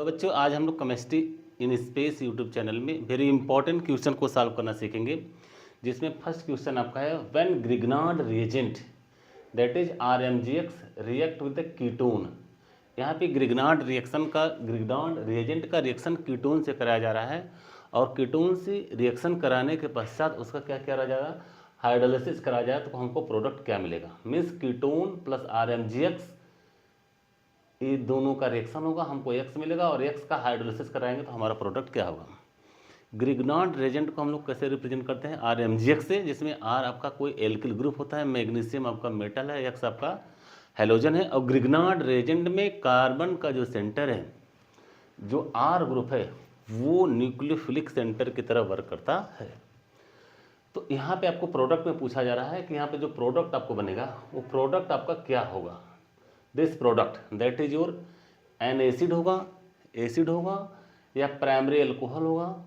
तो बच्चों आज हम लोग chemistry in space YouTube channel में वेरी इंपॉर्टेंट क्वेश्चन को सॉल्व करना सीखेंगे, जिसमें फर्स्ट क्वेश्चन आपका है when Grignard reagent that is RmGx react with the ketone. यहाँ पे ग्रिग्नार्ड रिएजेंट का रिएक्शन कीटोन से कराया जा रहा है और कीटोन से रिएक्शन कराने के पश्चात उसका क्या किया जाएगा, हाइड्रोलिसिस कराया जाए तो हमको प्रोडक्ट क्या मिलेगा। मीन्स कीटोन प्लस RmGx ये दोनों का रिएक्शन होगा, हमको X मिलेगा और X का हाइड्रोलिसिस कराएंगे तो हमारा प्रोडक्ट क्या होगा। ग्रिग्नार्ड रिएजेंट को हम लोग कैसे रिप्रेजेंट करते हैं, RmGx से, जिसमें R आपका कोई एल्किल ग्रुप होता है, मैग्नीशियम आपका मेटल है, X आपका हेलोजन है। और ग्रिग्नार्ड रिएजेंट में कार्बन का जो सेंटर है, जो R ग्रुप है, वो न्यूक्लियोफिलिक सेंटर की तरह वर्क करता है। तो यहाँ पे आपको प्रोडक्ट में पूछा जा रहा है कि यहाँ पे जो प्रोडक्ट आपको बनेगा वो प्रोडक्ट आपका क्या होगा। This product that is your N acid होगा या प्राइमरी अल्कोहल होगा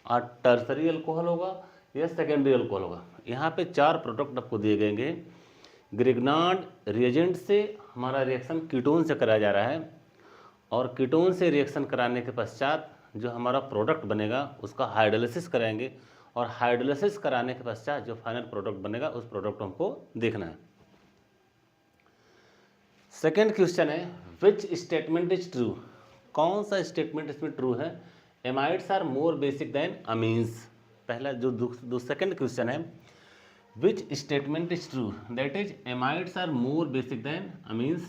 और टर्सरी अल्कोहल होगा या सेकेंडरी अल्कोहल होगा। यहाँ पे चार प्रोडक्ट आपको दिए गए। ग्रिग्नार्ड रिएजेंट से हमारा रिएक्शन कीटोन से कराया जा रहा है और कीटोन से रिएक्शन कराने के पश्चात जो हमारा प्रोडक्ट बनेगा उसका हाइड्रोलिसिस कराएंगे और हाइड्रोलिसिस कराने के पश्चात जो फाइनल प्रोडक्ट बनेगा उस प्रोडक्ट को हमको देखना है। सेकेंड क्वेश्चन है विच स्टेटमेंट इज ट्रू। कौन सा स्टेटमेंट इसमें ट्रू है। Amides are more basic than amines. पहला जो सेकेंड क्वेश्चन है which statement is true, that is amides are more basic than amines.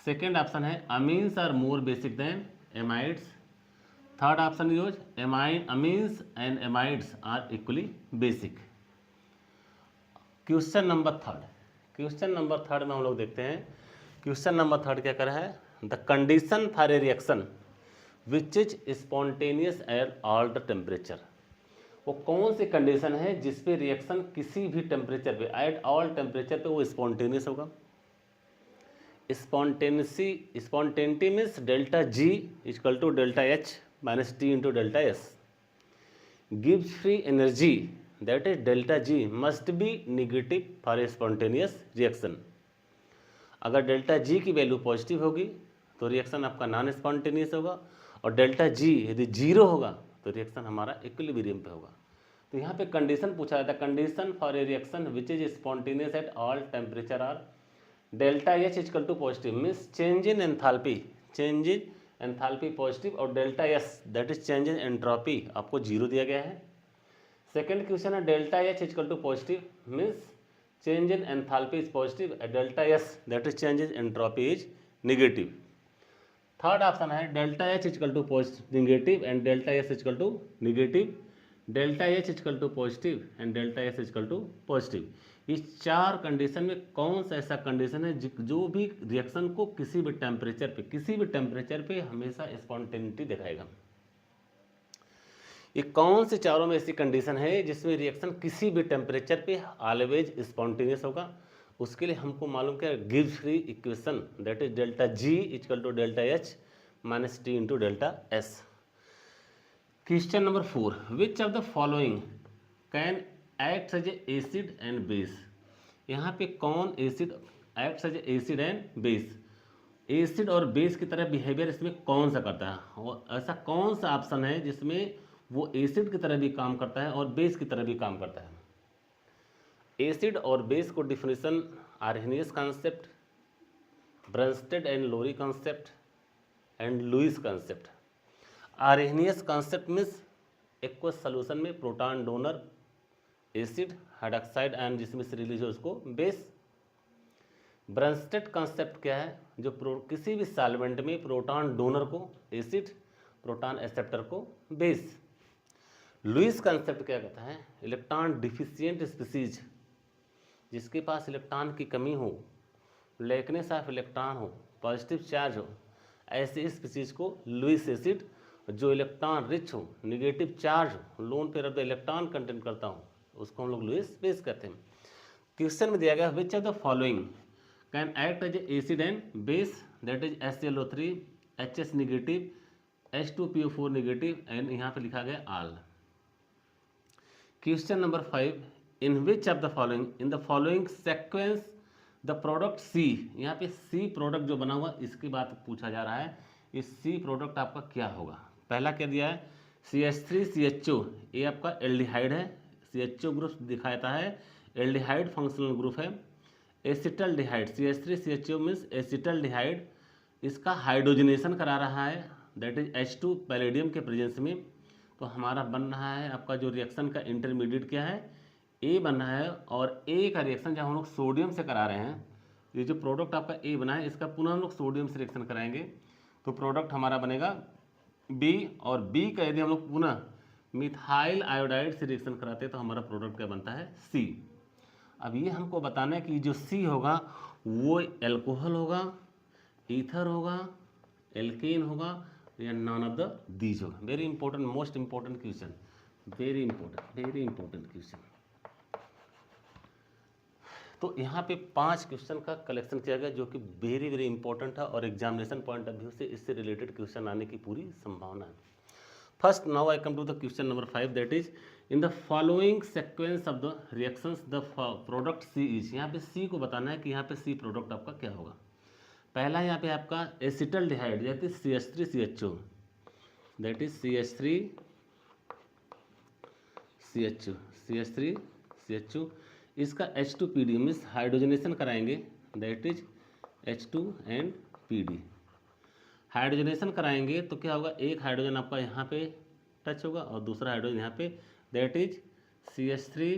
Second option है amines are more basic than amides. Third option use amines and amides are equally basic. Question number third में हम लोग देखते हैं। Question number third क्या कर रहा है, the condition for a reaction which is spontaneous at all the temperature. वो कौन सी कंडीशन है जिसपे रिएक्शन किसी भी टेम्परेचर पे, एट ऑल टेम्परेचर पे वो स्पॉन्टेनियस होगा। Spontaneity means delta G equal to delta H minus T into delta S। गिव्स free energy that is delta G must be negative for a spontaneous reaction. अगर delta G की value positive होगी तो reaction आपका non spontaneous होगा और delta G यदि zero होगा तो रिएक्शन हमारा इक्विलिब्रियम पे होगा। तो यहाँ पे कंडीशन पूछा जाता है, condition for a reaction which is spontaneous at all temperature or delta H equal to positive means change in enthalpy positive और delta S that is change in entropy आपको जीरो दिया गया है। सेकेंड क्वेश्चन है delta H equal to positive means change in enthalpy is positive, delta S that is change in entropy is negative. Third option है delta H equal to negative and delta S equal to negative, delta H equal to positive and delta S equal to positive. इस चार condition में कौन सा ऐसा condition है जो भी रिएक्शन को किसी भी टेम्परेचर पे हमेशा स्पॉन्टेनिटी दिखाएगा। ये कौन से चारों में ऐसी कंडीशन है जिसमें रिएक्शन किसी भी टेम्परेचर पे ऑलवेज स्पॉन्टेनियस होगा। उसके लिए हमको मालूम क्या, गिव्स free equation that is delta G equal to delta H minus T into delta S। Question number 4 which of the following can act as acid and base. यहाँ पे कौन acid act as acid and base, acid और base की तरह behaviour इसमें कौन सा करता है और ऐसा कौन सा ऑप्शन है जिसमें वो एसिड की तरह भी काम करता है और बेस की तरह भी काम करता है। एसिड और बेस को definition Arrhenius concept, Bronsted and Lowry concept and Lewis concept. Arrhenius concept means aqueous solution में proton donor acid, hydroxide ion जिसमें से रिलीज हो उसको बेस। ब्रंस्टेड कॉन्सेप्ट क्या है, जो किसी भी सॉल्वेंट में प्रोटॉन डोनर को एसिड, प्रोटॉन एक्सेप्टर को बेस। लुईस कॉन्सेप्ट क्या कहता है, इलेक्ट्रॉन डिफिशिएंट स्पीसीज, जिसके पास इलेक्ट्रॉन की कमी हो, लैकनेस ऑफ इलेक्ट्रॉन हो, पॉजिटिव चार्ज हो, ऐसे स्पीसीज को लुईस एसिड। जो इलेक्ट्रॉन रिच हो, नेगेटिव चार्ज हो, lone pair of the electron content करता हो, उसको हम लोग लुईस बेस कहते हैं। क्वेश्चन में दिया गया which of the following can act as acid and base, that is HClO3 HS negative H2PO4 negative and यहाँ पे लिखा गया all. Question number 5 in which of the following, in the following sequence the product C, यहाँ पे C product जो बना हुआ इसकी बात पूछा जा रहा है। ये सी प्रोडक्ट आपका क्या होगा। पहला क्या दिया है, CH3CHO, ये आपका एल्डिहाइड है, CHO ग्रुप दिखाता है, एल्डिहाइड फंक्शनल ग्रुप है। एसिटल्डिहाइड, CH3CHO मीन्स एसिटल्डिहाइड, इसका हाइड्रोजनेशन करा रहा है, दैट इज H2 पैलेडियम के प्रेजेंस में। तो हमारा बन रहा है आपका जो रिएक्शन का इंटरमीडिएट क्या है, ए बन रहा है। और ए का रिएक्शन जब हम लोग सोडियम से करा रहे हैं, ये जो प्रोडक्ट आपका ए बना है इसका पुनः हम लोग सोडियम से रिएक्शन कराएंगे तो प्रोडक्ट हमारा बनेगा बी। और बी का यदि हम लोग पुनः मिथाइल आयोडाइड से रिएक्शन कराते हैं तो हमारा प्रोडक्ट क्या बनता है, सी। अब ये हमको बताना है कि जो सी होगा वो एल्कोहल होगा, ईथर होगा, एल्केन होगा, या नॉन ऑफ द दीज होगा। Very important, most important question, very important question. तो यहाँ पे 5 क्वेश्चन का कलेक्शन किया गया जो कि वेरी इंपॉर्टेंट है और एग्जामिनेशन पॉइंट ऑफ व्यू से इससे रिलेटेड क्वेश्चन आने की पूरी संभावना है। First, now I come to the question number 5, that is in the following sequence of the reactions the product C is. यहाँ पे सी को बताना है कि यहाँ पे सी प्रोडक्ट आपका क्या होगा। पहला यहाँ पे आपका acetaldehyde that is CH3CHO, that is CH3CHO, इसका H2PD मीन्स हाइड्रोजनेशन कराएंगे, that is H2 and PD। Hydrogenation कराएंगे तो क्या होगा, एक हाइड्रोजन आपका यहाँ पे टच होगा और दूसरा हाइड्रोजन यहाँ पे, दैट इज CH3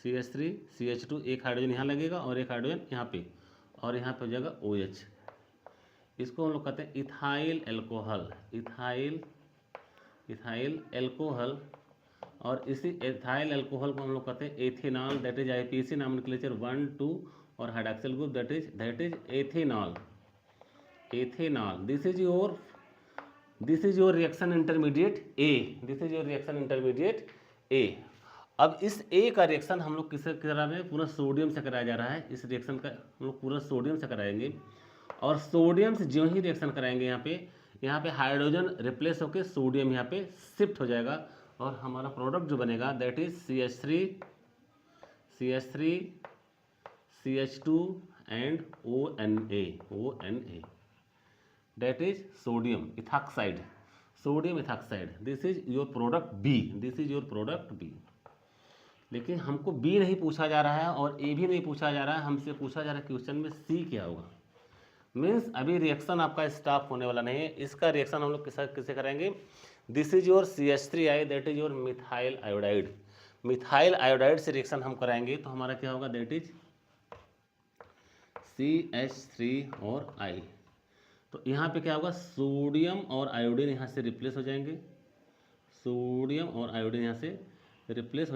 CH2 एक हाइड्रोजन यहाँ लगेगा और एक हाइड्रोजन यहाँ पे, और यहाँ पे हो जाएगा OH। इसको हम लोग कहते हैं इथाइल एल्कोहल। और इसी इथाइल एल्कोहल को हम लोग कहते हैं ethanol, that is IPAC nomenclature 1, 2 और hydroxyl group that is ethanol. This is your reaction intermediate A. अब इस ए का रिएक्शन हम लोग किससे करा रहे हैं, पूरा सोडियम से कराया जा रहा है। इस रिएक्शन का हम लोग पूरा सोडियम से कराएंगे और सोडियम से जो ही रिएक्शन कराएंगे यहाँ पे हाइड्रोजन रिप्लेस होकर सोडियम यहाँ पे शिफ्ट हो जाएगा और हमारा प्रोडक्ट जो बनेगा that is CH3CH2 and ONA, that is sodium ethoxide. This is your product B. लेकिन हमको बी नहीं पूछा जा रहा है और ए भी नहीं पूछा जा रहा है, हमसे पूछा जा रहा है क्वेश्चन में सी क्या होगा। मीन्स अभी रिएक्शन आपका स्टॉप होने वाला नहीं है, इसका रिएक्शन हम लोग किससे करेंगे। This is your CH3I, that is your methyl iodide से रिएक्शन हम कराएंगे तो हमारा क्या होगा, दैट इज CH3 और I। तो यहाँ पे क्या होगा, सोडियम और आयोडीन यहाँ से रिप्लेस हो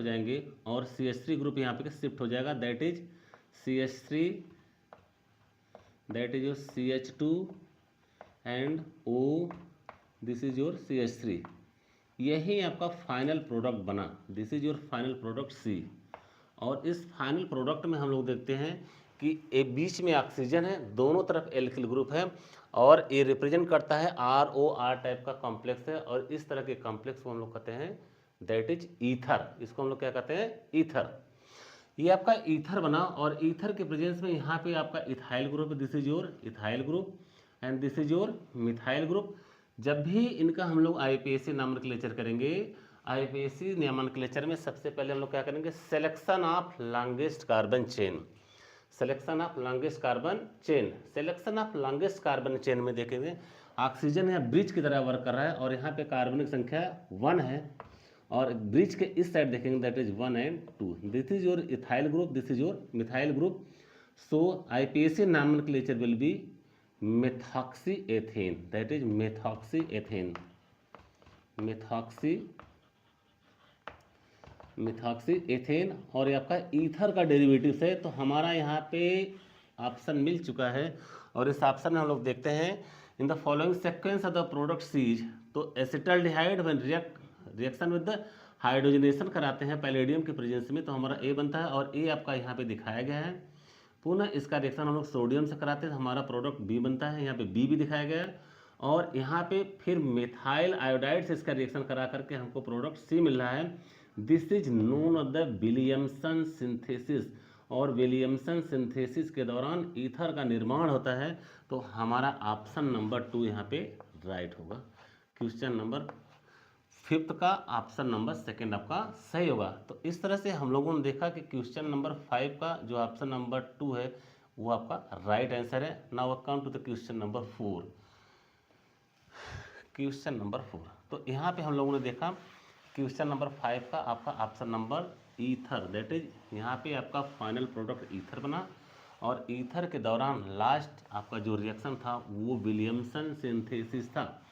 जाएंगे, और CH3 ग्रुप यहाँ पे शिफ्ट हो जाएगा, that is your CH2 and O, this is your CH3। यही आपका फाइनल प्रोडक्ट बना, this is your final product C। और इस फाइनल प्रोडक्ट में हम लोग देखते हैं कि एक बीच में ऑक्सीजन है, दोनों तरफ एल्किल ग्रुप है और ये रिप्रेजेंट करता है ROR टाइप का कॉम्प्लेक्स है। और इस तरह के कॉम्प्लेक्स को हम लोग कहते हैं दैट इज ईथर। इसको हम लोग क्या कहते हैं, ईथर। ये आपका ईथर बना और ईथर के प्रेजेंस में यहाँ पे आपका ethyl group, this is your ethyl group and this is your methyl group. जब भी इनका हम लोग IPAC नॉमेनक्लेचर करेंगे, IPAC नॉमेनक्लेचर में सबसे पहले हम लोग क्या करेंगे, selection of longest carbon chain में देखेंगे ऑक्सीजन यहाँ ब्रिज की तरह वर्क कर रहा है और यहाँ पे कार्बनिक संख्या 1 है और ब्रिज के इस साइड देखेंगे that is 1 and 2। This is your ethyl group, this is your methyl group. So IPAC nomenclature will be methoxyethane, that is methoxyethane। और ये आपका ईथर का डेरिवेटिव है। तो हमारा यहाँ पे ऑप्शन मिल चुका है और इस ऑप्शन में हम लोग देखते हैं in the following sequence of the product C's. तो acetaldehyde when reaction with the hydrogenation कराते हैं पैलेडियम के प्रेजेंस में तो हमारा ए बनता है और ए आपका यहाँ पे दिखाया गया है। पुनः इसका रिएक्शन हम लोग सोडियम से कराते हैं तो हमारा प्रोडक्ट बी बनता है, यहाँ पे बी भी दिखाया गया है। और यहाँ पे फिर मिथाइल आयोडाइड से इसका रिएक्शन करा करके हमको प्रोडक्ट सी मिल रहा है। This is known of the Williamson synthesis. और विलियमसन सिंथेसिस के दौरान ईथर का निर्माण होता है, तो हमारा ऑप्शन नंबर 2 यहाँ पे राइट होगा। क्वेश्चन नंबर 5 का ऑप्शन नंबर 2 आपका सही होगा। तो इस तरह से हम लोगों ने देखा कि क्वेश्चन नंबर 5 का जो ऑप्शन नंबर 2 है वो आपका राइट आंसर है। Now come to the question number 4। Question number 4, तो यहाँ पे हम लोगों ने देखा क्वेश्चन नंबर 5 का आपका option number ether, that is यहाँ पे आपका फाइनल प्रोडक्ट ईथर बना, और ईथर के दौरान लास्ट आपका जो रिएक्शन था वो विलियमसन सिंथेसिस था।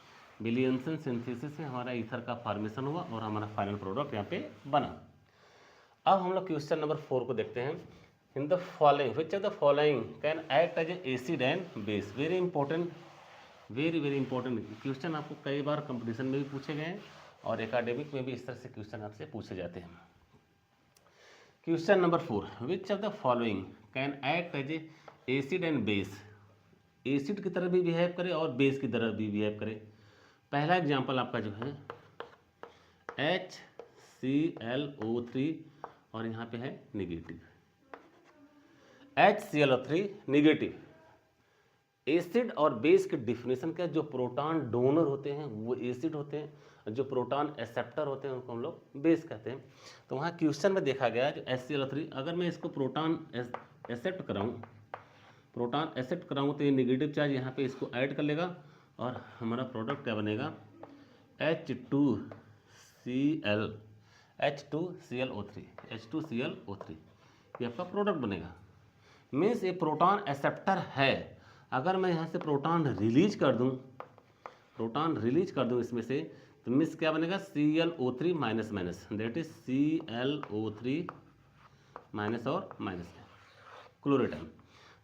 विलियमसन सिंथेसिस से हमारा ईथर का फॉर्मेशन हुआ और हमारा फाइनल प्रोडक्ट यहाँ पे बना। अब हम लोग क्वेश्चन नंबर 4 को देखते हैं। In the following which of the following can act as acid and base. Very important, very very important question, आपको कई बार कंपटीशन में भी पूछे गए हैं और एकेडमिक में भी इस तरह से क्वेश्चन आपसे पूछे जाते हैं। Question number 4, which of the following can act as acid and base. Acid की तरह भी बिहेव करे और बेस की तरह भी बिहेव करे। पहला एग्जाम्पल आपका जो है HClO3 और यहाँ पे है निगेटिव, HClO3 निगेटिव। एसिड और बेस के डिफिनेशन क्या, जो प्रोटॉन डोनर होते हैं वो एसिड होते हैं, जो प्रोटॉन एक्सेप्टर होते हैं उनको हम लोग बेस कहते हैं। तो वहाँ क्वेश्चन में देखा गया जो HClO3, अगर मैं इसको प्रोटॉन एक्सेप्ट कराऊँ, प्रोटॉन एक्सेप्ट कराऊँ तो ये निगेटिव चार्ज यहाँ पे इसको ऐड कर लेगा और हमारा प्रोडक्ट क्या बनेगा, H2Cl, ये आपका प्रोडक्ट बनेगा। मीन्स ये प्रोटॉन एक्सेप्टर है। अगर मैं यहाँ से प्रोटॉन रिलीज कर दूँ, इसमें से, तो मीन्स क्या बनेगा, ClO3 minus minus, that is ClO3 minus और माइनस क्लोरेटाइन।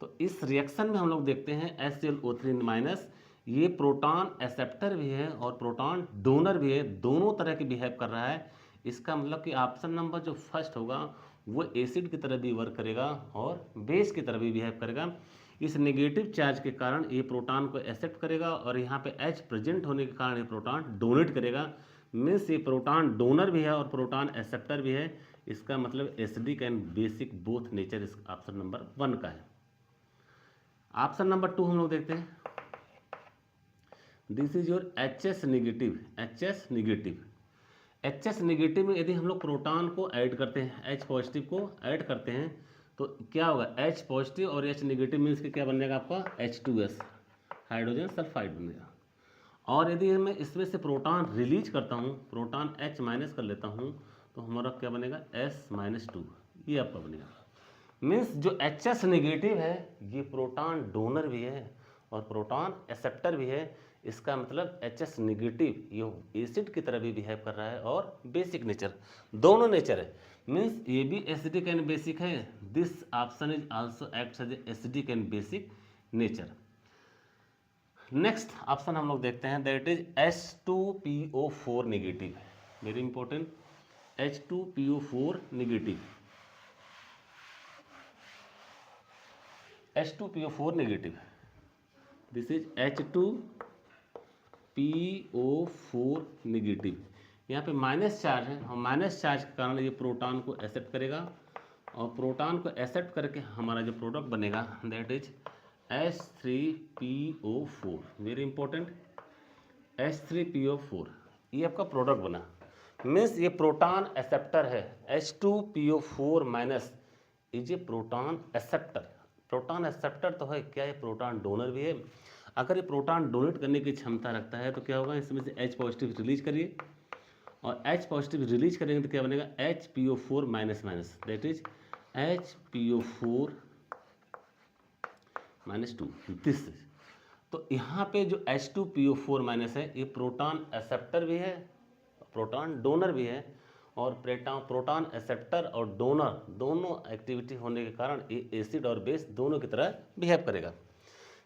तो इस रिएक्शन में हम लोग देखते हैं HClO3 माइनस, ये प्रोटॉन एक्सेप्टर भी है और प्रोटॉन डोनर भी है, दोनों तरह के बिहेव कर रहा है। इसका मतलब कि ऑप्शन नंबर जो फर्स्ट होगा वो एसिड की तरह भी वर्क करेगा और बेस की तरह भी बिहेव करेगा। इस नेगेटिव चार्ज के कारण ये प्रोटॉन को एक्सेप्ट करेगा और यहाँ पे H प्रेजेंट होने के कारण ये प्रोटॉन डोनेट करेगा। मीन्स ये प्रोटॉन डोनर भी है और प्रोटॉन एक्सेप्टर भी है। इसका मतलब acidic and basic both nature इस ऑप्शन नंबर 1 का है। ऑप्शन नंबर 2 हम लोग देखते हैं। This is your HS negative, HS negative में यदि हम लोग प्रोटॉन को ऐड करते हैं, H पॉजिटिव को ऐड करते हैं, तो क्या होगा, H पॉजिटिव और H निगेटिव मीन्स कि क्या बन जाएगा आपका H2S, हाइड्रोजन सल्फाइड बनेगा। और यदि मैं इसमें से प्रोटॉन रिलीज करता हूँ, प्रोटॉन H माइनस कर लेता हूँ, तो हमारा क्या बनेगा, S-2, ये आपका बनेगा। मीन्स जो HS निगेटिव है ये प्रोटॉन डोनर भी है और प्रोटॉन एक्सेप्टर भी है। इसका मतलब HS निगेटिव ये एसिड की तरह भी बिहेव कर रहा है और बेसिक नेचर, दोनों नेचर है। मीन्स ये भी एसिडिक एंड बेसिक है। This option is also acts as acidic and basic nature. Next option हम लोग देखते हैं, that is H2PO4 negative, very important, H2PO4 negative, H2PO4 negative, this is H2PO4 negative. यहाँ पे माइनस चार्ज है और minus charge के कारण ये प्रोटॉन को एक्सेप्ट करेगा और प्रोटॉन को एक्सेप्ट करके हमारा जो प्रोडक्ट बनेगा that is H3PO4, very important, H3PO4, ये आपका प्रोडक्ट बना। मीन्स ये प्रोटॉन एक्सेप्टर है, H2PO4 minus is a proton acceptor. Proton acceptor तो है, क्या ये प्रोटॉन डोनर भी है। अगर ये प्रोटॉन डोनेट करने की क्षमता रखता है तो क्या होगा, इसमें से H पॉजिटिव रिलीज करिए और H पॉजिटिव रिलीज करेंगे तो क्या बनेगा, HPO4 minus minus, that is HPO4 minus 2, this. तो यहाँ पे जो H2PO4 माइनस है ये प्रोटॉन एक्सेप्टर भी है, प्रोटॉन डोनर भी है और प्रोटॉन एक्सेप्टर और डोनर दोनों एक्टिविटी होने के कारण ये एसिड और बेस दोनों की तरह बिहेव करेगा।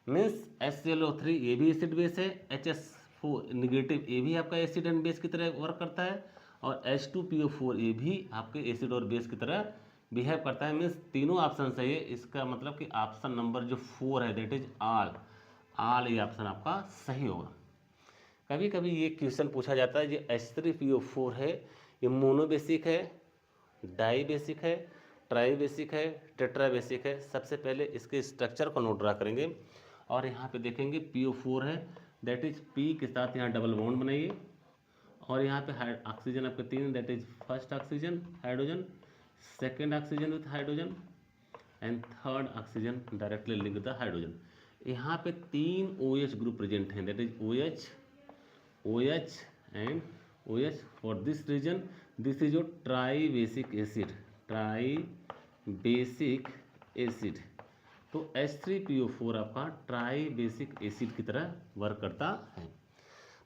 मीन्स HClO3 ये भी एसिड बेस है, HS4 निगेटिव ये भी आपका एसिड एंड बेस की तरह वर्क करता है और H2PO4 ये भी आपके एसिड और बेस की तरह बिहेव करता है। मीन्स तीनों ऑप्शन सही है। इसका मतलब कि ऑप्शन नंबर जो 4 है दैट इज ऑल, ये ऑप्शन आपका सही होगा। कभी कभी ये क्वेश्चन पूछा जाता है, जो H3PO4 है ये मोनोबेसिक है, डाई बेसिक है, ट्राई बेसिक है, टेट्रा बेसिक है। सबसे पहले इसके स्ट्रक्चर को नोट ड्रा करेंगे और यहाँ पे देखेंगे PO4 है, दैट इज P के साथ यहाँ डबल बॉन्ड बनाइए और यहाँ पे ऑक्सीजन आपके 3, that is first oxygen hydrogen, second oxygen with hydrogen and third oxygen directly link the hydrogen. यहाँ पे 3 OH ग्रुप प्रेजेंट हैं, that is OH and OH। For this reason this is your tri basic acid, tri basic acid. तो H3PO4 आपका try basic acid की तरह work करता है।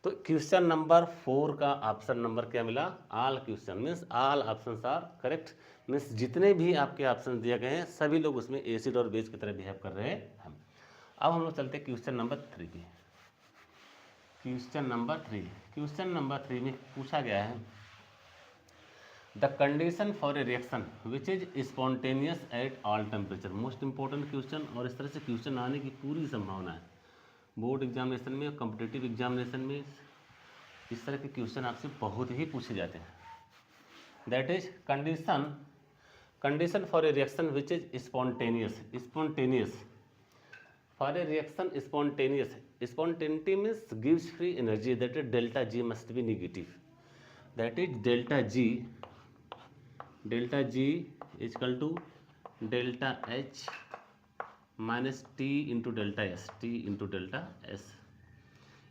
तो क्वेश्चन नंबर 4 का ऑप्शन नंबर क्या मिला? All question means all options are correct, means जितने भी आपके ऑप्शन दिए गए हैं सभी लोग उसमें एसिड और बेस की तरह बिहेव कर रहे हैं। अब हम लोग चलते हैं क्वेश्चन नंबर 3 पे। क्वेश्चन नंबर 3 में पूछा गया है the condition for a reaction which is spontaneous at all temperature. Most important question, और इस तरह से क्वेश्चन आने की पूरी संभावना है बोर्ड एग्जामिनेशन में, कॉम्पिटिटिव एग्जामिनेशन में। इस तरह के क्वेश्चन आपसे बहुत ही पूछे जाते हैं। That is condition for a reaction which is spontaneous for a reaction spontaneity means गिव्स free energy, that is delta G must be negative, that is delta G equal to delta H minus T into delta S।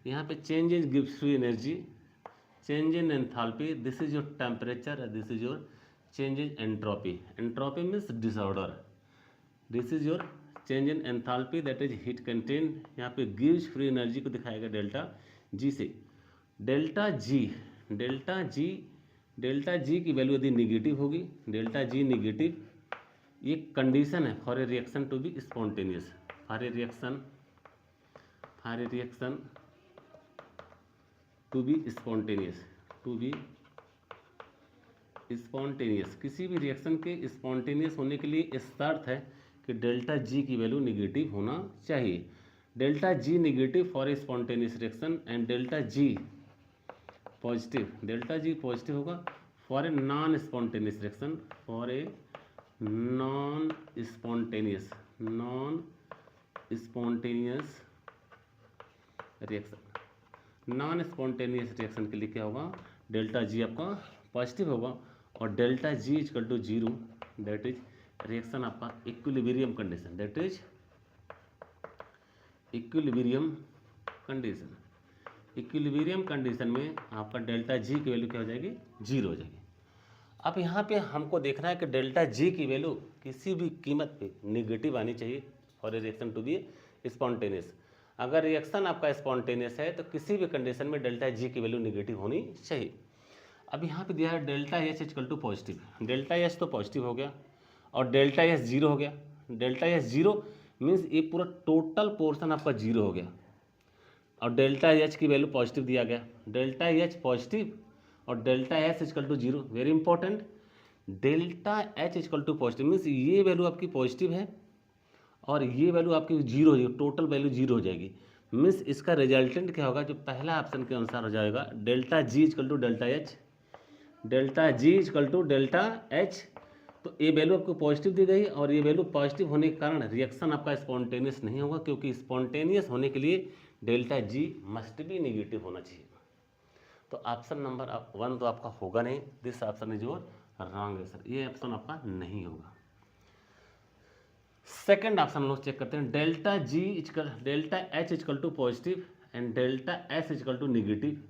यहाँ पे changes गिव्स free energy, change in enthalpy, this is your temperature, this is your change in entropy means disorder, this is your change in enthalpy, that is heat content. यहाँ पे गिव्स free energy को दिखाएगा delta G से। Delta G की value यदि negative होगी, delta G negative, ये कंडीशन है for a reaction to be spontaneous, for a reaction to be spontaneous. किसी भी रिएक्शन के स्पॉन्टेनियस होने के लिए शर्त है कि डेल्टा G की वैल्यू निगेटिव होना चाहिए। Delta G negative for a spontaneous reaction and delta G positive होगा for a non spontaneous reaction, for a non spontaneous reaction के लिए क्या होगा? डेल्टा G आपका पॉजिटिव होगा और delta G equal to 0, that is reaction आपका equilibrium condition, that is equilibrium condition में आपका डेल्टा G की वैल्यू क्या हो जाएगी? 0 हो जाएगी। अब यहाँ पे हमको देखना है कि डेल्टा G की वैल्यू किसी भी कीमत पे नेगेटिव आनी चाहिए for a reaction to be spontaneous. अगर रिएक्शन आपका स्पॉन्टेनियस है तो किसी भी कंडीशन में डेल्टा G की वैल्यू नेगेटिव होनी चाहिए। अब यहाँ पे दिया है delta H equal to positive, delta H तो पॉजिटिव हो गया और डेल्टा S 0 हो गया। डेल्टा S 0 मीन्स ये पूरा टोटल पोर्शन आपका 0 हो गया और डेल्टा H की वैल्यू पॉजिटिव दिया गया, डेल्टा H पॉजिटिव और delta S equal to 0। Very important, delta H equal to positive means ये वैल्यू आपकी पॉजिटिव है और ये वैल्यू आपकी 0 हो जाएगी, टोटल वैल्यू 0 हो जाएगी। मीन्स इसका रिजल्टेंट क्या होगा? जो पहला ऑप्शन के अनुसार हो जाएगा, delta G equal to delta H। तो ये वैल्यू आपको पॉजिटिव दी गई और ये वैल्यू पॉजिटिव होने के कारण रिएक्शन आपका स्पॉन्टेनियस नहीं होगा, क्योंकि स्पॉन्टेनियस होने के लिए delta G must be negative होना चाहिए। तो ऑप्शन नंबर 1 तो आपका होगा नहीं, this option is your wrong answer, ये ऑप्शन आपका नहीं होगा। सेकंड ऑप्शन हम लोग चेक करते हैं, delta H equal to positive and delta S equal to negative.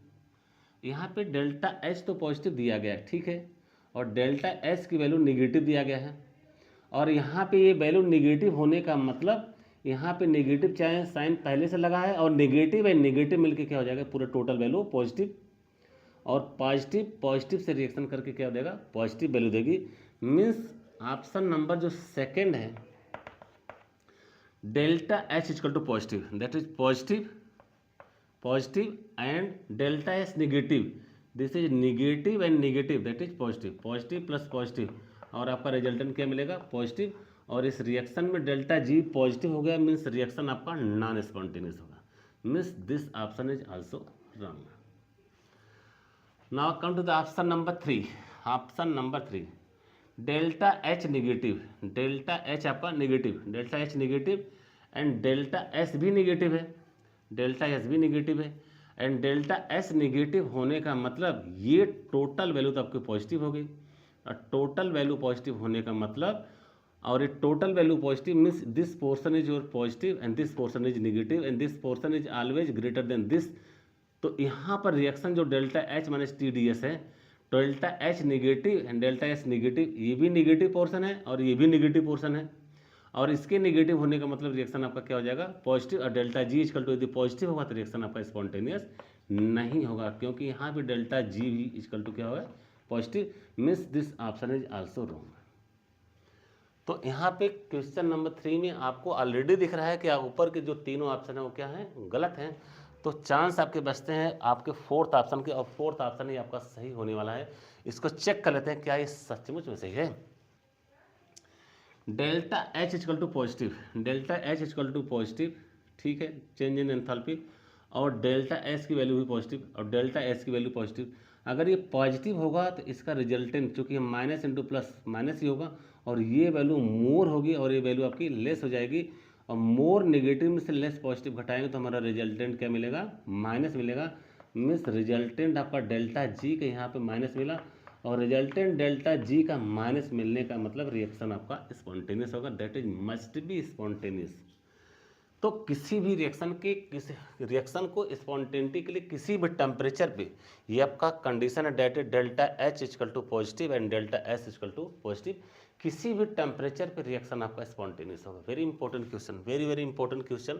यहाँ पे डेल्टा H तो पॉजिटिव दिया गया है, ठीक है, और डेल्टा S की वैल्यू नेगेटिव दिया गया है और यहाँ पे ये वैल्यू नेगेटिव होने का मतलब यहाँ पे नेगेटिव चाहे साइन पहले से लगा है और नेगेटिव एंड नेगेटिव मिलके क्या हो जाएगा? पूरा टोटल वैल्यू पॉजिटिव, और पॉजिटिव से रिएक्शन करके क्या हो देगा? पॉजिटिव वैल्यू देगी। मीन्स ऑप्शन नंबर जो सेकंड है, delta H equal to positive, that is positive and delta S negative, this is negative and negative, that is positive plus positive, और आपका रिजल्टेंट क्या मिलेगा? पॉजिटिव। और इस रिएक्शन में डेल्टा G पॉजिटिव हो गया, मीन्स रिएक्शन आपका नॉन स्पॉन्टेनियस होगा, means this option is also wrong. Now come to the option number 3। Delta H negative, delta H आपका negative, delta H negative and delta S भी negative है, delta S भी negative है and delta S negative होने का मतलब ये total value तो आपकी पॉजिटिव हो गई, और टोटल वैल्यू पॉजिटिव होने का मतलब, और ये total value positive means this portion is your positive and this portion is negative and this portion is always greater than this. तो यहाँ पर रिएक्शन जो delta H minus T D S है, delta H negative and delta S negative, ये भी negative portion है और ये भी निगेटिव पोर्शन है, और इसके निगेटिव होने का मतलब रिएक्शन आपका क्या हो जाएगा, पॉजिटिव। और डेल्टा जी इजकल टू यदि पॉजिटिव होगा तो रिएक्शन आपका स्पॉन्टेनियस नहीं होगा, क्योंकि यहाँ पे डेल्टा जी भी इजकल टू क्या होगा, positive, means this option is also wrong. तो यहाँ पे क्वेश्चन नंबर 3 में आपको ऑलरेडी दिख रहा है कि आप ऊपर के जो तीनों ऑप्शन है वो क्या है, गलत हैं। तो चांस आपके बचते हैं आपके फोर्थ ऑप्शन के, और फोर्थ ऑप्शन ही आपका सही होने वाला है। इसको चेक कर लेते हैं क्या ये सचमुच में सही है। Delta H equal to positive, delta H equal to positive, ठीक है, चेंज इन एंथैल्पी, और डेल्टा एस की वैल्यू भी पॉजिटिव और डेल्टा एस की वैल्यू पॉजिटिव। अगर ये पॉजिटिव होगा तो इसका रिजल्टेंट, चूँकि माइनस इंटू प्लस माइनस ही होगा, और ये वैल्यू मोर होगी और ये वैल्यू आपकी लेस हो जाएगी, और मोर नेगेटिव में से लेस पॉजिटिव घटाएंगे तो हमारा रिजल्टेंट क्या मिलेगा, माइनस मिलेगा। मीन्स रिजल्टेंट आपका डेल्टा जी का यहाँ पे माइनस मिला, और रिजल्टेंट डेल्टा जी का माइनस मिलने का मतलब रिएक्शन आपका स्पॉन्टेनियस होगा, that is must be spontaneous. तो किसी भी रिएक्शन के, किसी रिएक्शन को स्पॉन्टेनिटी के लिए किसी भी टेम्परेचर पे ये आपका कंडीशन है, that is delta H equal to positive and delta S equal to positive. किसी भी टेम्परेचर पे रिएक्शन आपका स्पॉन्टेनियस होगा। Very important question, very very important question.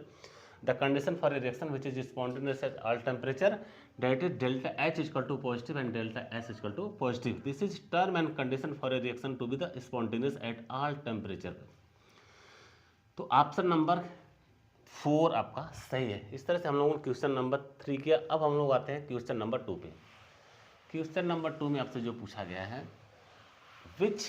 The condition for a reaction which is spontaneous at all temperature, that is delta H is equal to positive and delta S is equal to positive. This is term and condition for a reaction to be the spontaneous at all temperature. तो option number 4 आपका सही है। इस तरह से हम लोगों ने क्वेश्चन नंबर 3 किया। अब हम लोग आते हैं क्वेश्चन नंबर 2 पे। क्वेश्चन नंबर 2 में आपसे जो पूछा गया है, विच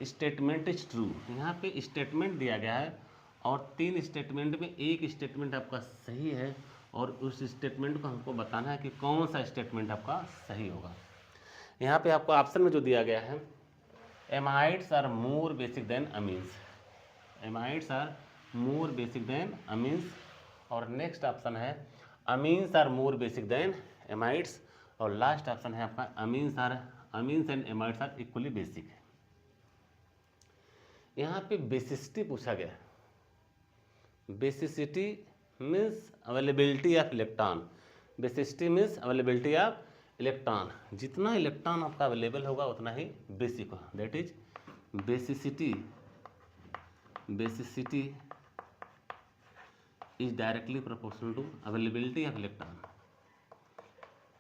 स्टेटमेंट इज ट्रू। यहाँ पे स्टेटमेंट दिया गया है और 3 स्टेटमेंट में एक स्टेटमेंट आपका सही है, और उस स्टेटमेंट को हमको बताना है कि कौन सा स्टेटमेंट आपका सही होगा। यहाँ पे आपको ऑप्शन में जो दिया गया है, amides are more basic than amines, amides are more basic than amines, और नेक्स्ट ऑप्शन है amines are more basic than amides, और लास्ट ऑप्शन है आपका amines and amides are equally basic. यहाँ पे बेसिसिटी पूछा गया है। Basicity means availability of electron, basicity means availability of electron. जितना इलेक्ट्रॉन आपका अवेलेबल होगा उतना ही बेसिक होगा, that is basicity. Basicity is directly proportional to availability of electron,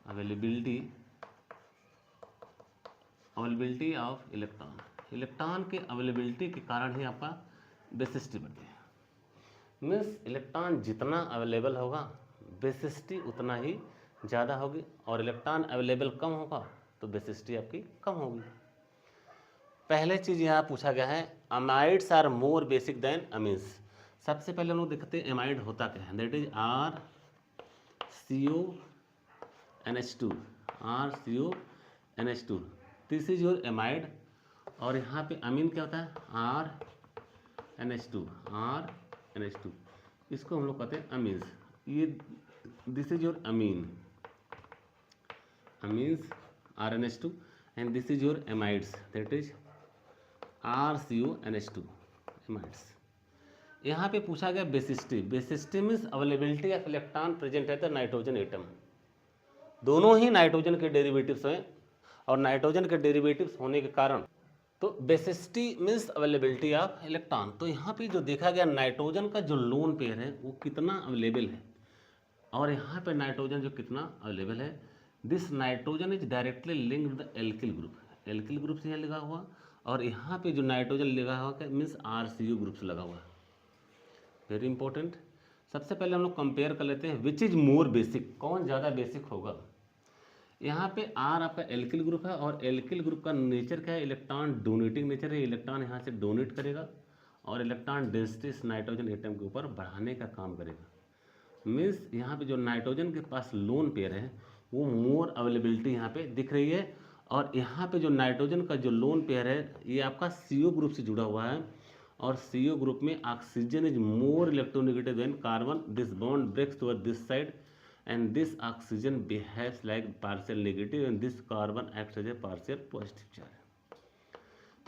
availability of electron. Electron के अवेलेबिलिटी के कारण ही आपका बेसिसिटी बढ़ती है। मीन्स इलेक्ट्रॉन जितना अवेलेबल होगा बेसिसिटी उतना ही ज़्यादा होगी, और इलेक्ट्रॉन अवेलेबल कम होगा तो बेसिसिटी आपकी कम होगी। पहले चीज़ यहाँ पूछा गया है, amides are more basic than amines. सबसे पहले हम लोग देखते हैं एमाइड होता क्या है, that is RCONH2, RCONH2, this is your amide. और यहाँ पे अमीन क्या होता है, RNH2, इसको हम लोग कहते हैं अमीन्स। ये this is your amines RNH2 and this is your amides, that is RCONH2 amides. यहाँ पे पूछा गया basicity. Basicity means availability of electron present है द नाइट्रोजन एटम। दोनों ही नाइट्रोजन के डेरिवेटिव्स हैं, और नाइट्रोजन के डेरिवेटिव्स होने के कारण तो basicity means availability of electron. तो यहाँ पे जो देखा गया नाइट्रोजन का जो लोन पेयर है वो कितना अवेलेबल है, और यहाँ पे नाइट्रोजन जो कितना अवेलेबल है, this nitrogen is directly linked the alkyl group, alkyl group से लगा हुआ, और यहाँ पे जो नाइट्रोजन लगा हुआ मीन्स RCO ग्रुप से लगा हुआ। Very important. सबसे पहले हम लोग कंपेयर कर लेते हैं विच इज मोर बेसिक, कौन ज़्यादा बेसिक होगा। यहाँ पे R आपका एल्किल ग्रुप है, और एल्किल ग्रुप का नेचर क्या है, इलेक्ट्रॉन डोनेटिंग नेचर है। इलेक्ट्रॉन यहाँ से डोनेट करेगा और इलेक्ट्रॉन डेंसिटी इस नाइट्रोजन एटम के ऊपर बढ़ाने का काम करेगा। मीन्स यहाँ पे जो नाइट्रोजन के पास लोन पेयर है वो मोर अवेलेबिलिटी यहाँ पे दिख रही है, और यहाँ पे जो नाइट्रोजन का जो लोन पेयर है ये आपका CO ग्रुप से जुड़ा हुआ है, और CO ग्रुप में oxygen is more electronegative than carbon, this bond breaks toward this side and this oxygen behaves like partial negative and this carbon acts as a partial positive charge.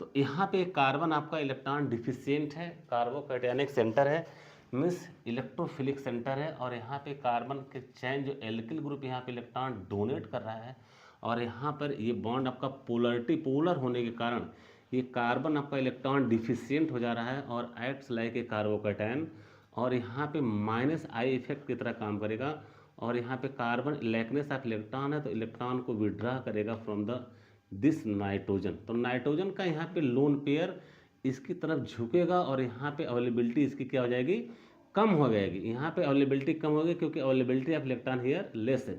तो यहाँ पे carbon आपका electron deficient है, carbocationic center है, means electrophilic center है, और यहाँ पे कार्बन के चैन जो एल्किल ग्रुप यहाँ पे इलेक्ट्रॉन डोनेट कर रहा है, और यहाँ पर ये बॉन्ड आपका पोलरिटी पोलर होने के कारण ये कार्बन आपका इलेक्ट्रॉन डिफिशियंट हो जा रहा है और एक्ट्स लाइक ए कार्बोकैटायन, और यहाँ पे -I इफेक्ट की तरह काम करेगा, और यहाँ पे कार्बन लैकनेस ऑफ इलेक्ट्रॉन है तो इलेक्ट्रॉन को विड्रा करेगा फ्रॉम द दिस नाइट्रोजन। तो नाइट्रोजन का यहाँ पे लोन पेयर इसकी तरफ झुकेगा और यहाँ पे अवेलेबिलिटी इसकी क्या हो जाएगी, कम हो जाएगी। यहाँ पे अवेलेबिलिटी कम होगी क्योंकि availability of electron here less है,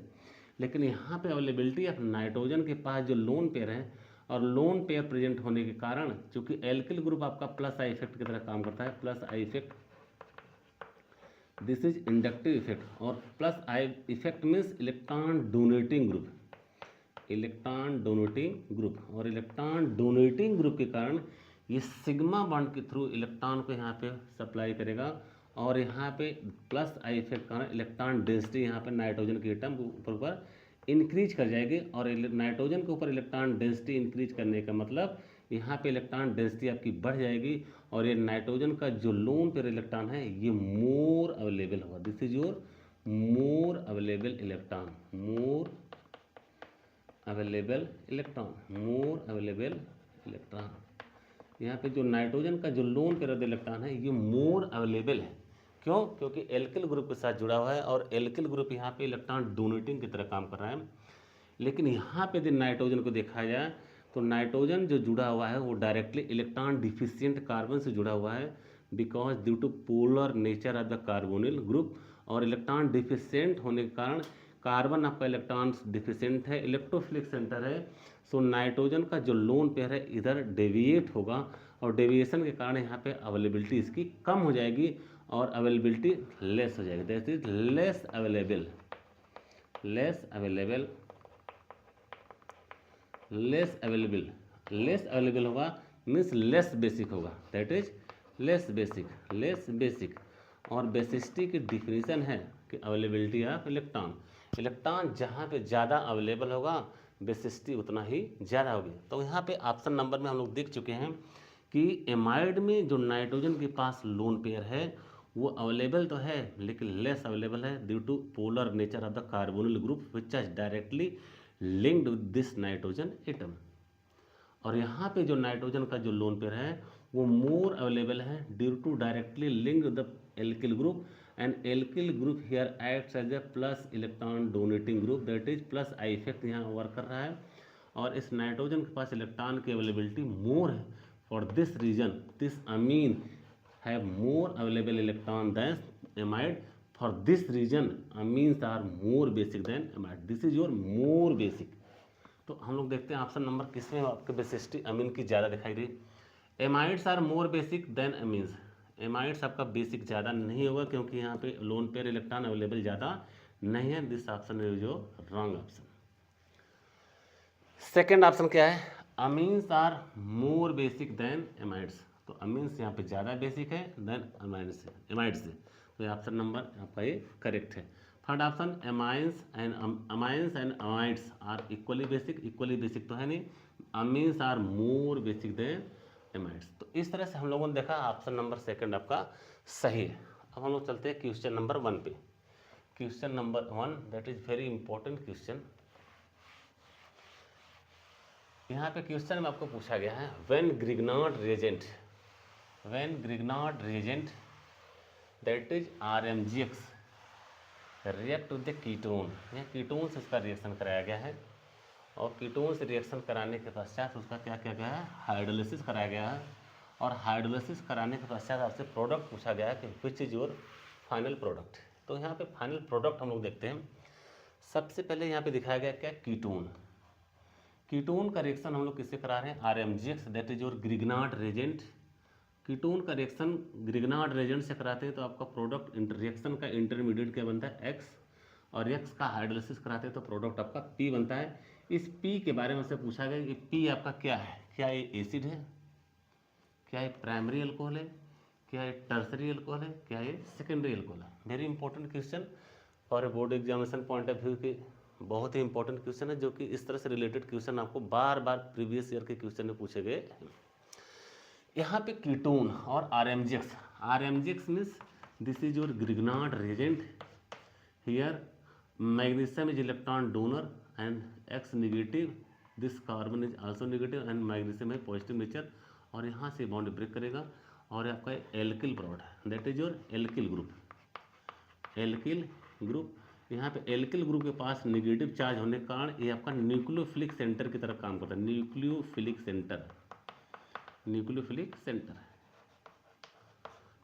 लेकिन यहाँ पे अवेलेबिलिटी ऑफ नाइट्रोजन के पास जो लोन पेयर है और लोन पेयर प्रेजेंट होने के कारण, चूंकि एल्किल ग्रुप आपका +I इफेक्ट की तरह काम करता है, +I effect, this is inductive effect, और +I effect means electron donating group, electron donating group, और इलेक्ट्रॉन डोनेटिंग ग्रुप के कारण ये सिग्मा बॉन्ड के थ्रू इलेक्ट्रॉन को यहाँ पे सप्लाई करेगा, और यहाँ पे +I इफेक्ट कारण इलेक्ट्रॉन डेंसिटी यहाँ पे नाइट्रोजन के एटम के ऊपर इंक्रीज कर जाएगी, और नाइट्रोजन के ऊपर इलेक्ट्रॉन डेंसिटी इंक्रीज करने का मतलब यहाँ पे इलेक्ट्रॉन डेंसिटी आपकी बढ़ जाएगी, और ये नाइट्रोजन का जो लोन पेयर इलेक्ट्रॉन है ये मोर अवेलेबल होगा, this is your more available electron, more available electron, more available electron. यहाँ पे जो नाइट्रोजन का जो लोन पेयर इलेक्ट्रॉन है ये मोर अवेलेबल है, क्यों? क्योंकि एल्किल ग्रुप के साथ जुड़ा हुआ है, और एल्किल ग्रुप यहाँ पे इलेक्ट्रॉन डोनेटिंग की तरह काम कर रहा है। लेकिन यहाँ पे यदि नाइट्रोजन को देखा जाए तो नाइट्रोजन जो जुड़ा हुआ है वो डायरेक्टली इलेक्ट्रॉन डिफिशियंट कार्बन से जुड़ा हुआ है, because due to polar nature of the carbonyl group, और इलेक्ट्रॉन डिफिशियंट होने के कारण कार्बन आपका इलेक्ट्रॉन डिफिशियंट है, इलेक्ट्रोफिलिक सेंटर है, सो नाइट्रोजन का जो लोन पेयर है इधर डेविएट होगा, और डेविएशन के कारण यहाँ पे अवेलेबिलिटी इसकी कम हो जाएगी और अवेलेबिलिटी लेस हो जाएगी, that is less available, less available, less available, less available होगा मीन्स लेस बेसिक होगा, that is less basic, less basic. और बेसिसिटी की डिफिनीशन है कि अवेलेबिलिटी ऑफ इलेक्ट्रॉन, इलेक्ट्रॉन जहाँ पे ज़्यादा अवेलेबल होगा बेसिसिटी उतना ही ज़्यादा होगी। तो यहाँ पे ऑप्शन नंबर में हम लोग देख चुके हैं कि एमाइड में जो नाइट्रोजन के पास लोन पेयर है वो अवेलेबल तो है लेकिन लेस अवेलेबल है due to polar nature of the carbonyl group which is directly linked with this nitrogen atom. और यहाँ पे जो नाइट्रोजन का जो लोन पेयर है वो मोर अवेलेबल है due to directly linked the alkyl group, and alkyl group here acts as a plus electron donating group, that is +I effect यहाँ वर्क कर रहा है, और इस नाइट्रोजन के पास इलेक्ट्रॉन की अवेलेबिलिटी मोर है। For this reason this amine have more available electron than amide, for this reason amines are more basic than amide, this is your more basic. तो हम लोग देखते हैं ऑप्शन नंबर किसमें आपके बेसिसिटी अमीन की ज़्यादा दिखाई दी। Amides are more basic than amines, amides आपका बेसिक ज़्यादा नहीं होगा क्योंकि यहाँ पे लोन पेयर इलेक्ट्रॉन अवेलेबल ज़्यादा नहीं है, दिस ऑप्शन इज जो रॉन्ग ऑप्शन। सेकेंड ऑप्शन क्या है, amines are more basic than amides, तो अमीन्स यहाँ पे ज़्यादा बेसिक है देन एमाइड्स से, तो ये ऑप्शन नंबर आपका ये करेक्ट है। Third option, amines and amides are equally basic तो है नहीं, amines are more basic than amides. तो इस तरह से हम लोगों ने देखा ऑप्शन नंबर सेकंड आपका सही है। अब हम लोग चलते हैं क्वेश्चन नंबर 1 पे। Question number 1 that is very important question. यहाँ पे क्वेश्चन में आपको पूछा गया है when Grignard reagent that is RmGx react with the ketone, यह कीटोन से इसका रिएक्शन कराया गया है, और कीटोन से रिएक्शन कराने के पश्चात उसका क्या किया गया है, हाइड्रोलिसिस कराया गया है, और हाइड्रोलिसिस कराने के पश्चात आपसे प्रोडक्ट पूछा गया है कि which is your final product. तो यहाँ पे फाइनल प्रोडक्ट हम लोग देखते हैं। सबसे पहले यहाँ पे दिखाया गया क्या, कीटोन। कीटोन का रिएक्शन हम लोग किससे करा रहे हैं, RmGx that is your Grignard reagent. Ketone का रिएक्शन ग्रिग्नार्ड रिएजेंट से कराते हैं तो आपका प्रोडक्ट रिएक्शन का इंटरमीडिएट क्या बनता है, X, और एक्स का हाइड्रोलिसिस कराते हैं तो प्रोडक्ट आपका पी बनता है। इस पी के बारे में से पूछा गया कि पी आपका क्या है, क्या ये एसिड है, क्या ये प्राइमरी अल्कोहल है, क्या ये टर्सरी अल्कोहल है, क्या ये सेकेंडरी अल्कोहल है। वेरी इंपॉर्टेंट क्वेश्चन और board examination point of view के बहुत ही इंपॉर्टेंट क्वेश्चन है, जो कि इस तरह से रिलेटेड क्वेश्चन आपको बार बार प्रीवियस ईयर के क्वेश्चन में पूछे गए। यहाँ पे कीटोन और RMgX, RMgX means this is your Grignard reagent, here magnesium is electron donor and X negative, this carbon is also negative and magnesium है पॉजिटिव नेचर, और यहाँ से बॉन्ड ब्रेक करेगा और आपका alkyl product that is your alkyl group, alkyl group. यहाँ पे alkyl group के पास नेगेटिव चार्ज होने के कारण ये आपका न्यूक्लियोफिलिक सेंटर की तरह काम करता है, nucleophilic centre, nucleophilic centre,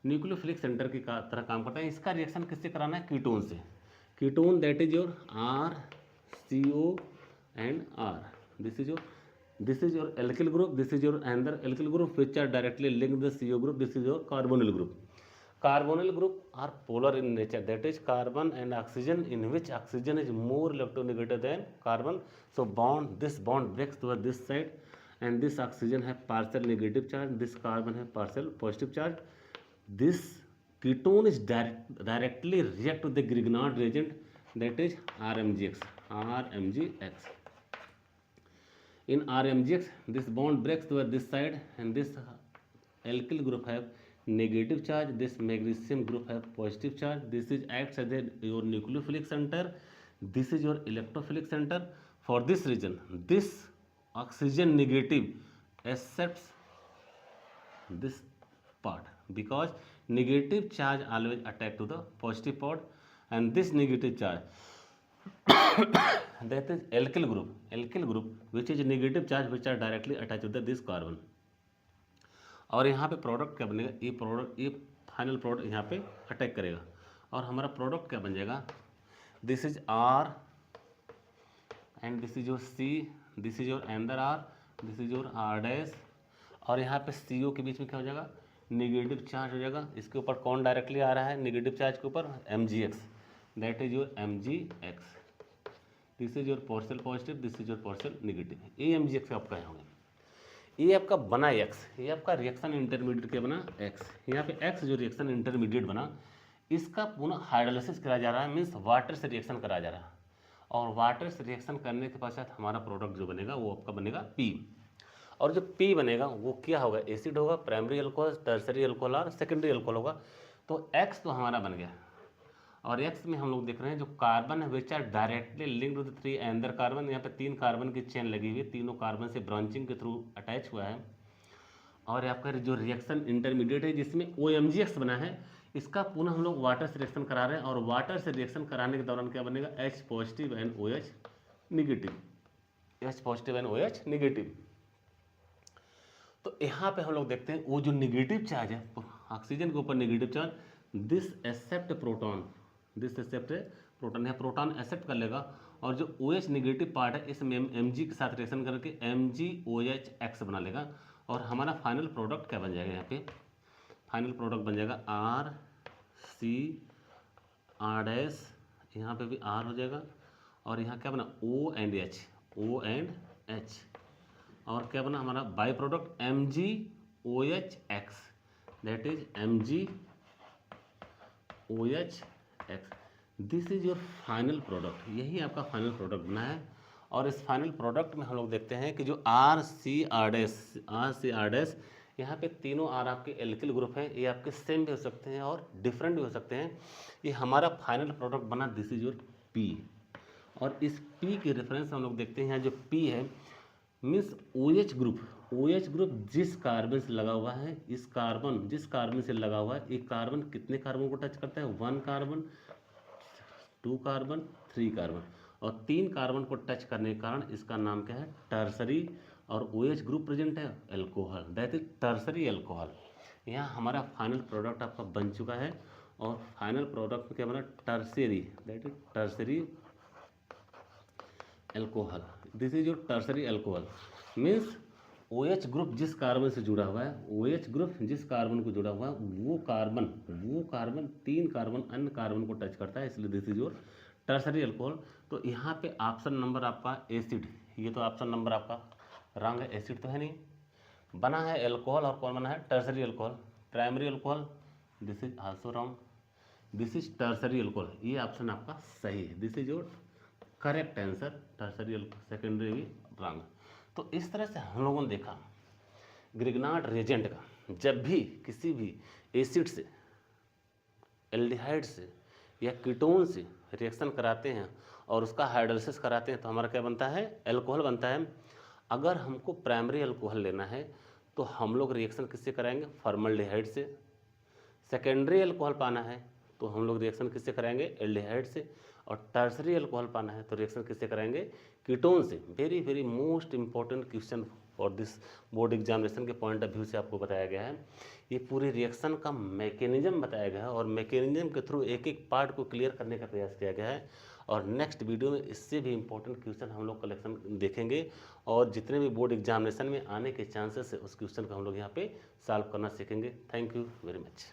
nucleophilic centre की तरह काम करता है। इसका रिएक्शन किससे कराना है, कीटोन से, ketone that is your R C O and R, this is your alkyl group, this is your another alkyl group which are directly linked to the CO group, this is your carbonyl group. Carbonyl group are polar in nature, that is carbon and oxygen, in which oxygen is more electronegative than carbon, so this bond breaks toward this side and this oxygen have partial negative charge, this carbon have partial positive charge. This ketone is directly react to the Grignard reagent, that is RMGX. In RMGX, this bond breaks toward this side and this alkyl group have negative charge, this magnesium group have positive charge, this is acts as your nucleophilic center, this is your electrophilic center. For this reason, this oxygen negative accepts this part because negative charge always attack to the positive part, and this negative charge that is alkyl group which is negative charge which are directly attached with this carbon. और यहाँ पे product क्या बनेगा, ये final product यहाँ पे attack करेगा और हमारा प्रोडक्ट क्या बन जाएगा, this is R and this is your C, this is your another R, this is your R dash, और यहाँ पे सी ओ के बीच में क्या हो जाएगा, निगेटिव चार्ज हो जाएगा। इसके ऊपर कौन डायरेक्टली आ रहा है निगेटिव चार्ज के ऊपर, M G X, that is your M G X, this is your partial positive, this is your partial negative. ये एम जी एक्स आपका यहाँ होगा, ये आपका बना एक्स, ये आपका रिएक्शन इंटरमीडिएट क्या बना एक्स, यहाँ पे एक्स जो रिएक्शन इंटरमीडिएट बना इसका पुनः हाइड्रोलिसिस कराया जा रहा है, मीन्स वाटर से रिएक्शन कराया जा रहा है, और वाटर से रिएक्शन करने के पश्चात हमारा प्रोडक्ट जो बनेगा वो आपका बनेगा पी, और जो पी बनेगा वो क्या होगा, एसिड होगा, प्राइमरी अल्कोहल, टर्सरी अल्कोहल और सेकेंडरी अल्कोहल होगा। तो एक्स तो हमारा बन गया, और एक्स में हम लोग देख रहे हैं जो कार्बन है which are directly linked to the 3 another carbon, यहाँ पे 3 कार्बन की चेन लगी हुई है, तीनों कार्बन से ब्रांचिंग के थ्रू अटैच हुआ है, और आपका जो रिएक्शन इंटरमीडिएट है जिसमें OMGX बना है इसका पुनः हम लोग वाटर से रिएक्शन करा रहे हैं, और वाटर से रिएक्शन कराने के दौरान क्या बनेगा, H positive and OH negative, H positive and OH negative. तो यहाँ पे हम लोग देखते हैं वो जो निगेटिव चार्ज है ऑक्सीजन के ऊपर negative charge, this accept proton, this accept proton, यहाँ प्रोटॉन एक्सेप्ट कर लेगा, और जो OH निगेटिव पार्ट है इसमें Mg के साथ रिएक्शन करके MgOH बना लेगा, और हमारा फाइनल प्रोडक्ट क्या बन जाएगा, यहाँ पे फाइनल प्रोडक्ट बन जाएगा आर सी आर डैश, यहाँ पे भी आर हो जाएगा, और यहाँ क्या बना O एंड H, और क्या बना हमारा by product MgOH, that is MgOH, this is your final product, यही आपका फाइनल प्रोडक्ट बना है। और इस फाइनल प्रोडक्ट में हम लोग देखते हैं कि जो आर सी आर डैश यहाँ पे तीनों आर आपके एल्किल ग्रुप हैं, ये आपके सेम भी हो सकते हैं और डिफरेंट भी हो सकते हैं। ये हमारा फाइनल प्रोडक्ट बना, दिस इज योर पी, और इस पी के रेफरेंस हम लोग देखते हैं यहाँ जो पी है मीन्स OH ग्रुप जिस कार्बन से लगा हुआ है, इस कार्बन जिस कार्बन से लगा हुआ है, एक कार्बन कितने कार्बन को टच करता है, 1 कार्बन, 2 कार्बन, 3 कार्बन, और 3 कार्बन को टच करने के कारण इसका नाम क्या है, टर्सरी, और OH ग्रुप प्रेजेंट है alcohol, that is tertiary alcohol. यहाँ हमारा फाइनल प्रोडक्ट आपका बन चुका है, और फाइनल प्रोडक्ट में क्या बना, tertiary, that is tertiary alcohol, this is your tertiary alcohol, means OH group जिस कार्बन से जुड़ा हुआ है, OH ग्रुप जिस कार्बन को जुड़ा हुआ है वो कार्बन 3 कार्बन अन्य कार्बन को टच करता है, इसलिए this is your tertiary alcohol. तो यहाँ पे ऑप्शन नंबर आपका एसिड, ये तो ऑप्शन नंबर आपका रॉन्ग है, एसिड तो है नहीं, बना है एल्कोहल और कौन बना है tertiary alcohol. Primary alcohol this is also wrong, this is tertiary alcohol, ये ऑप्शन आपका सही है, this is your correct answer, tertiary alcohol. Secondary भी रॉन्ग। तो इस तरह से हम लोगों ने देखा ग्रिग्नार्ड रिएजेंट का, जब भी किसी भी एसिड से, एल्डिहाइड से या कीटोन से रिएक्शन कराते हैं और उसका हाइड्रोलिसिस कराते हैं तो हमारा क्या बनता है, एल्कोहल बनता है। अगर हमको प्राइमरी अल्कोहल लेना है तो हम लोग रिएक्शन किससे कराएंगे, फॉर्मल्डिहाइड से। सेकेंडरी अल्कोहल पाना है तो हम लोग रिएक्शन किससे कराएंगे, एल्डिहाइड से। और टर्सरी अल्कोहल पाना है तो रिएक्शन किससे कराएंगे, कीटोन से। Very very most important question for this board examination के पॉइंट ऑफ व्यू से आपको बताया गया है। ये पूरी रिएक्शन का मैकेनिज्म बताया गया है और मैकेनिज्म के थ्रू एक एक पार्ट को क्लियर करने का प्रयास किया गया है। और नेक्स्ट वीडियो में इससे भी इम्पोर्टेंट क्वेश्चन हम लोग कलेक्शन देखेंगे और जितने भी बोर्ड एग्जामिनेशन में आने के चांसेस है उस क्वेश्चन को हम लोग यहाँ पे सॉल्व करना सीखेंगे। Thank you very much.